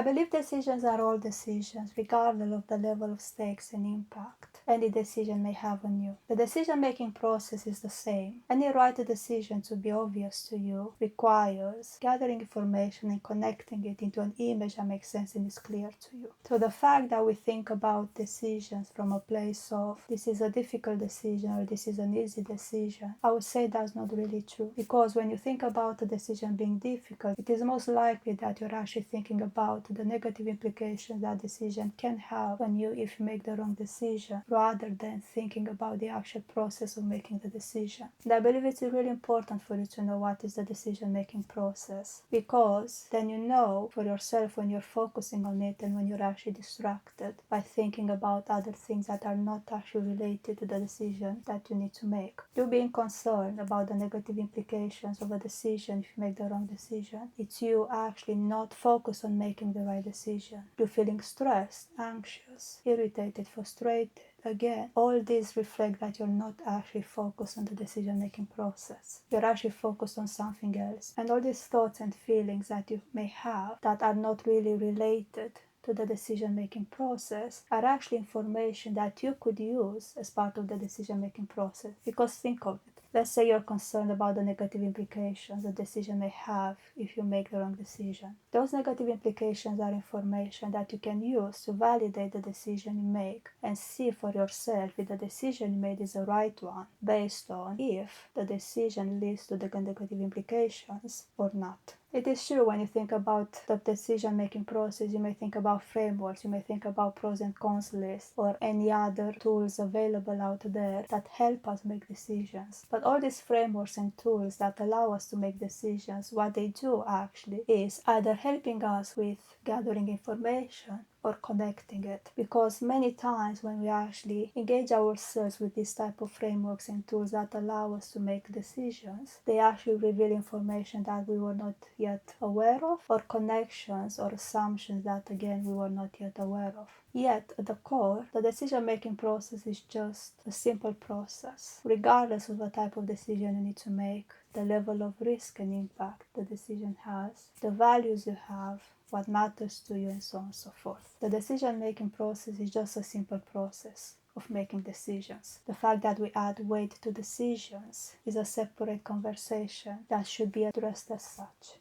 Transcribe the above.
I believe decisions are all decisions, regardless of the level of stakes and impact any decision may have on you. The decision-making process is the same. Any right decision to be obvious to you requires gathering information and connecting it into an image that makes sense and is clear to you. So the fact that we think about decisions from a place of this is a difficult decision or this is an easy decision, I would say that's not really true. Because when you think about a decision being difficult, it is most likely that you're actually thinking about the negative implications that decision can have on you if you make the wrong decision, rather than thinking about the actual process of making the decision. And I believe it's really important for you to know what is the decision-making process, because then you know for yourself when you're focusing on it and when you're actually distracted by thinking about other things that are not actually related to the decision that you need to make. You being concerned about the negative implications of a decision if you make the wrong decision, it's you actually not focused on making the right decision. You're feeling stressed, anxious, irritated, frustrated. Again, all these reflect that you're not actually focused on the decision-making process. You're actually focused on something else. And all these thoughts and feelings that you may have that are not really related to the decision-making process are actually information that you could use as part of the decision-making process. Because think of it. Let's say you're concerned about the negative implications the decision may have if you make the wrong decision. Those negative implications are information that you can use to validate the decision you make and see for yourself if the decision you made is the right one based on if the decision leads to the negative implications or not. It is true when you think about the decision-making process, you may think about frameworks, you may think about pros and cons lists or any other tools available out there that help us make decisions. But all these frameworks and tools that allow us to make decisions, what they do actually is either helping us with gathering information or connecting it, because many times when we actually engage ourselves with this type of frameworks and tools that allow us to make decisions, they actually reveal information that we were not yet aware of, or connections or assumptions that again we were not yet aware of. Yet at the core, the decision-making process is just a simple process, regardless of the type of decision you need to make, the level of risk and impact the decision has, the values you have, what matters to you, and so on and so forth. The decision-making process is just a simple process of making decisions. The fact that we add weight to decisions is a separate conversation that should be addressed as such.